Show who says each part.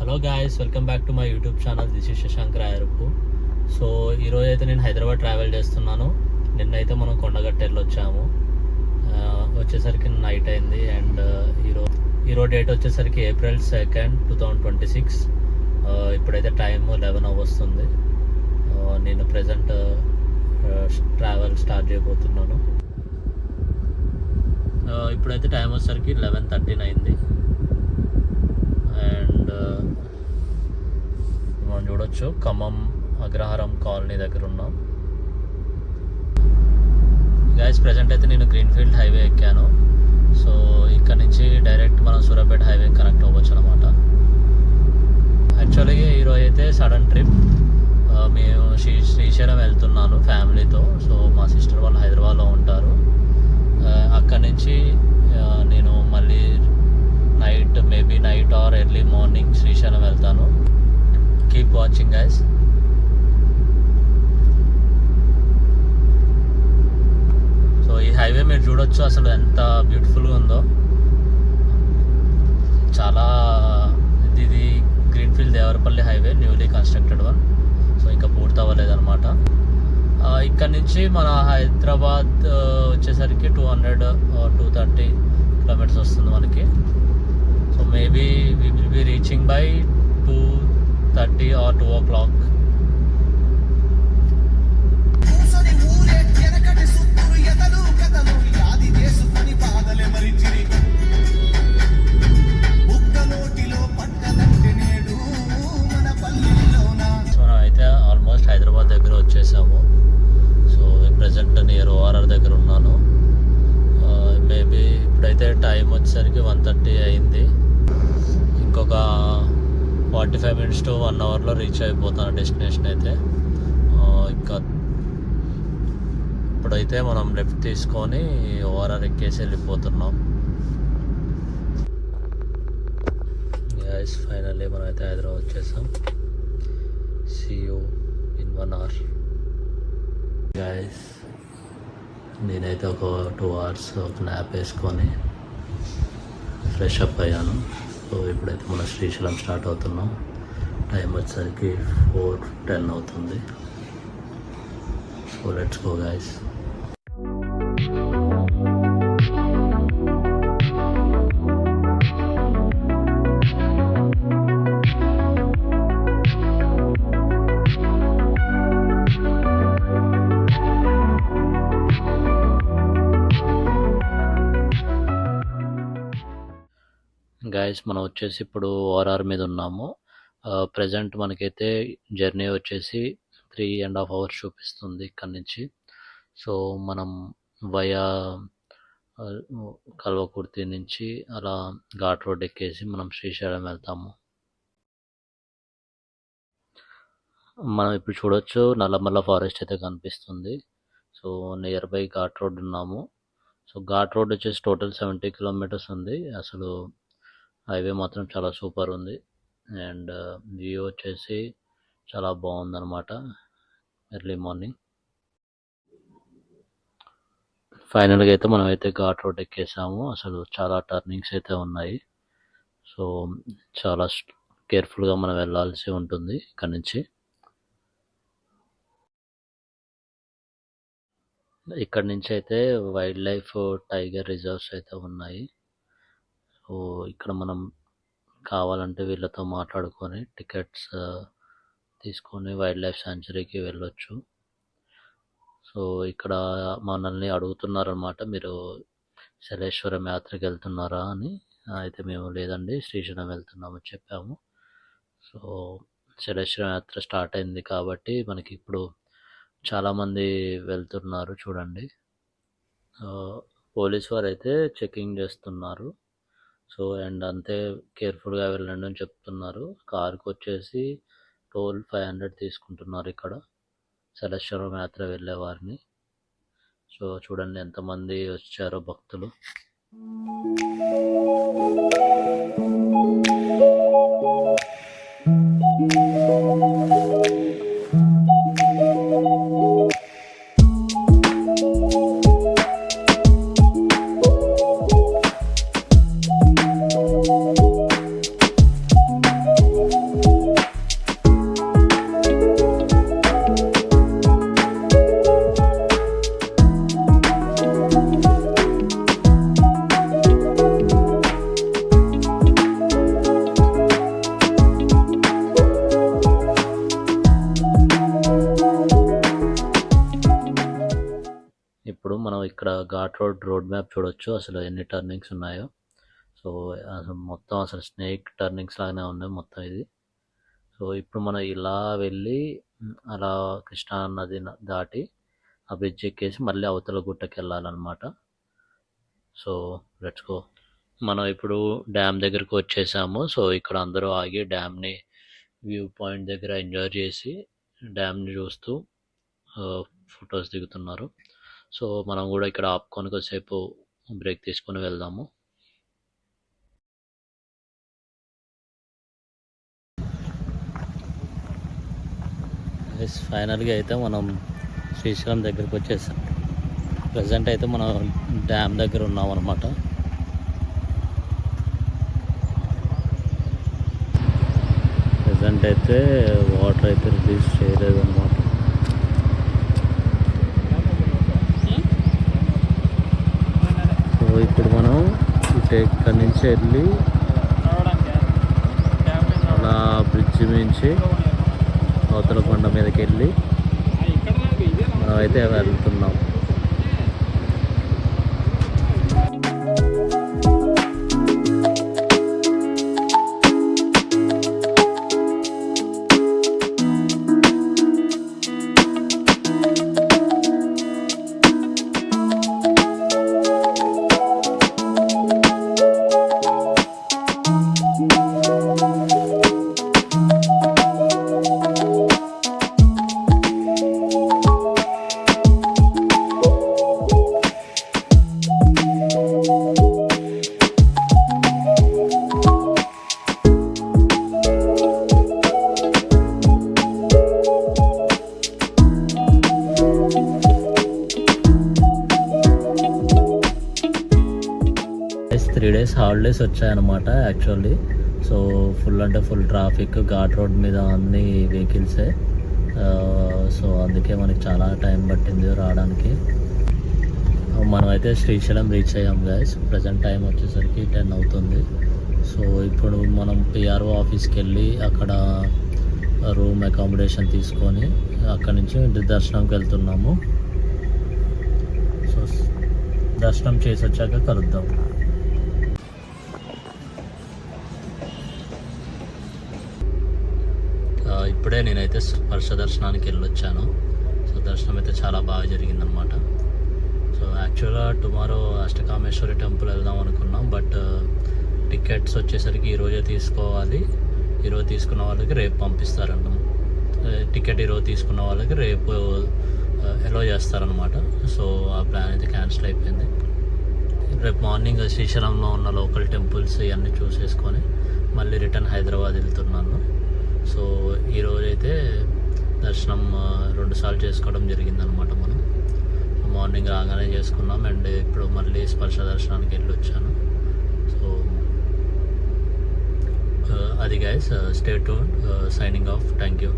Speaker 1: Hello guys, welcome back to my YouTube channel. This is Shashank Rayarupu. So ఈరోజు అయితే నేను Hyderabad travel చేస్తున్నాను. నిన్నైతే మనం కొండగట్టు వెళ్ళొచ్చాము. వచ్చేసరికి నైట్ అయింది. అండ్ ఈరోజు డేట్ వచ్చేసరికి April 2nd, 2026. ఇప్పుడైతే టైం 11 అవ్వస్తుంది. నేను ప్రజెంట్ ట్రావెల్ స్టార్ట్ చేయబోతున్నాను. ఇప్పుడైతే టైం వచ్చేసరికి 11:13 అయింది. అండ్ మనం చూడొచ్చు, ఖమ్మం అగ్రహారం కాలనీ దగ్గర ఉన్నాం. గైస్, ప్రజెంట్ అయితే నేను గ్రీన్ఫీల్డ్ హైవే ఎక్కాను. సో ఇక్కడ నుంచి డైరెక్ట్ మనం సూర్యాపేట హైవే కనెక్ట్ అవ్వచ్చు అనమాట. యాక్చువల్గా ఈరోజు అయితే సడన్ ట్రిప్. మేము శ్రీశైలం వెళ్తున్నాను ఫ్యామిలీతో. సో మా సిస్టర్ వాళ్ళు హైదరాబాద్లో ఉంటారు. అక్కడి నుంచి నేను మళ్ళీ maybe night or early morning Srisailam వెళ్తాను. Keep watching guys. సో ఈ హైవే మీరు చూడొచ్చు, అసలు ఎంత బ్యూటిఫుల్గా ఉందో. చాలా ఇది greenfield Devarapalli highway, newly constructed one. So ఇంకా పూర్తి అవ్వలేదు అనమాట. ఇక్కడ నుంచి మన హైదరాబాద్ వచ్చేసరికి 230 కిలోమీటర్స్ వస్తుంది మనకి. So maybe we will be reaching by 2:30 or 2 o'clock. So అయితే ఆల్మోస్ట్ హైదరాబాద్ దగ్గర వచ్చేసాము. సో ప్రజెంట్ నియర్ ORR దగ్గర ఉన్నాను. మేబీ ఇప్పుడైతే టైం వచ్చేసరికి 1:30 అయింది. ఇంకొక 45 minutes to 1 hourలో రీచ్ అయిపోతాను డెస్టినేషన్ అయితే. ఇంకా ఇప్పుడైతే మనం లెఫ్ట్ తీసుకొని ORR ఎక్కేసి వెళ్ళిపోతున్నాం. గైస్, ఫైనల్లీ మనం అయితే హైదరాబాద్ వచ్చేసాం. See you in 1 hour. Guys, నేనైతే ఒక 2 hours ఒక న్యాప్ వేసుకొని ఫ్రెష్ అప్ అయ్యాను. సో ఇప్పుడైతే మనం శ్రీశైలం స్టార్ట్ అవుతున్నాం. టైం వచ్చేసరికి 4:10 అవుతుంది. So let's go guys. Guys, మనం వచ్చేసి ఇప్పుడు ORR మీద ఉన్నాము. ప్రజెంట్ మనకైతే జర్నీ వచ్చేసి 3.5 hours చూపిస్తుంది ఇక్కడ నుంచి. సో మనం వయా కల్వకుర్తి నుంచి అలా ఘాట్ రోడ్ ఎక్కేసి మనం శ్రీశైలం వెళ్తాము. మనం ఇప్పుడు చూడొచ్చు, నల్లమల్ల ఫారెస్ట్ అయితే కనిపిస్తుంది. So near by ghat road ఉన్నాము. సో ఘాట్ రోడ్ వచ్చేసి టోటల్ 70 kilometers ఉంది. అసలు హైవే మాత్రం చాలా సూపర్ ఉంది. అండ్ వ్యూ వచ్చేసి చాలా బాగుందన్నమాట. ఎర్లీ మార్నింగ్ ఫైనల్గా అయితే మనం అయితే ఘాట్ రోడ్ ఎక్కేసాము. అసలు చాలా టర్నింగ్స్ అయితే ఉన్నాయి. సో చాలా కేర్ఫుల్గా మనం వెళ్ళాల్సి ఉంటుంది ఇక్కడ నుంచి. ఇక్కడ నుంచి అయితే వైల్డ్ లైఫ్ టైగర్ రిజర్వ్స్ అయితే ఉన్నాయి. సో ఇక్కడ మనం కావాలంటే వీళ్ళతో మాట్లాడుకొని టికెట్స్ తీసుకొని వైల్డ్ లైఫ్ సాంచురీకి వెళ్ళొచ్చు. సో ఇక్కడ మనల్ని అడుగుతున్నారన్నమాట, మీరు శలేశ్వరం యాత్రకి వెళ్తున్నారా అని. అయితే మేము లేదండి, శ్రీశైలం వెళ్తున్నామని చెప్పాము. సో శలేశ్వరం యాత్ర స్టార్ట్ అయింది కాబట్టి మనకి ఇప్పుడు చాలామంది వెళ్తున్నారు చూడండి. పోలీస్ వారు అయితే చెకింగ్ చేస్తున్నారు. సో అండ్ అంతే కేర్ఫుల్గా వెళ్ళండి అని చెప్తున్నారు. కార్కి వచ్చేసి టోల్ 500 తీసుకుంటున్నారు ఇక్కడ శలేశ్వరం యాత్ర వెళ్ళే వారిని. సో చూడండి ఎంతమంది వచ్చారో భక్తులు. ఘాట్ రోడ్ మ్యాప్ చూడొచ్చు అసలు ఎన్ని టర్నింగ్స్ ఉన్నాయో. సో అసలు మొత్తం అసలు స్నేక్ టర్నింగ్స్ లాగానే ఉన్నాయి మొత్తం ఇది. సో ఇప్పుడు మనం ఇలా వెళ్ళి అలా కృష్ణా నది దాటి ఆ బ్రిడ్జ్ ఎక్కేసి మళ్ళీ అవతల గుట్టకి వెళ్ళాలన్నమాట. So let's go. మనం ఇప్పుడు డ్యామ్ దగ్గరకు వచ్చేసాము. సో ఇక్కడ అందరూ ఆగి డ్యామ్ని వ్యూ పాయింట్ దగ్గర ఎంజాయ్ చేసి డ్యామ్ని చూస్తూ ఫొటోస్ దిగుతున్నారు. సో మనం కూడా ఇక్కడ ఆపుకొని కొద్దిసేపు బ్రేక్ తీసుకొని వెళ్దాము. ఫైనల్గా అయితే మనం శ్రీశైలం దగ్గరికి వచ్చేసాం. ప్రజెంట్ అయితే మనం డ్యామ్ దగ్గర ఉన్నాం అనమాట. ప్రజెంట్ అయితే వాటర్ అయితే రిలీజ్ చేయలేదు అనమాట. సో ఇప్పుడు మనం ఇక్కడి నుంచి వెళ్ళి అలా బ్రిడ్జ్ మించి అవతల కొండ మీదకి వెళ్ళి మనమైతే వెళ్తున్నాం. హాలిడేస్ వచ్చాయన్నమాట యాక్చువల్లీ. సో ఫుల్ అంటే ఫుల్ ట్రాఫిక్ ఘాట్ రోడ్ మీద అన్ని వెహికల్సే. సో అందుకే మనకి చాలా టైం పట్టింది రావడానికి. మనమైతే శ్రీశైలం రీచ్ అయ్యాం గైస్. ప్రజెంట్ టైం వచ్చేసరికి 10 అవుతుంది. సో ఇప్పుడు మనం పిఆర్ఓ ఆఫీస్కి వెళ్ళి అక్కడ రూమ్ అకామిడేషన్ తీసుకొని అక్కడి నుంచి దర్శనంకి వెళ్తున్నాము. సో దర్శనం చేసి వచ్చాక కలుద్దాం. ఇప్పుడే నేనైతే స్పర్శ దర్శనానికి వెళ్ళొచ్చాను. సో దర్శనం అయితే చాలా బాగా జరిగిందనమాట. సో యాక్చువల్గా టుమారో అష్టకామేశ్వరి టెంపుల్ వెళ్దాం అనుకున్నాం. బట్ టికెట్స్ వచ్చేసరికి ఈరోజే తీసుకోవాలి. ఈరోజు తీసుకున్న వాళ్ళకి రేపు పంపిస్తారంట. టికెట్ ఈరోజు తీసుకున్న వాళ్ళకి రేపు అలో చేస్తారనమాట. సో ఆ ప్లాన్ అయితే క్యాన్సిల్ అయిపోయింది. రేపు మార్నింగ్ శ్రీశైలంలో ఉన్న లోకల్ టెంపుల్స్ ఇవన్నీ చూసేసుకొని మళ్ళీ రిటర్న్ హైదరాబాద్ వెళ్తున్నాను. సో ఈరోజైతే దర్శనం 2 సార్లు చేసుకోవడం జరిగిందనమాట. మనం మార్నింగ్ రాగానే చేసుకున్నాం అండ్ ఇప్పుడు మళ్ళీ స్పర్శ దర్శనానికి వెళ్ళి వచ్చాను. సో అది guys, stay tuned, signing off. Thank you.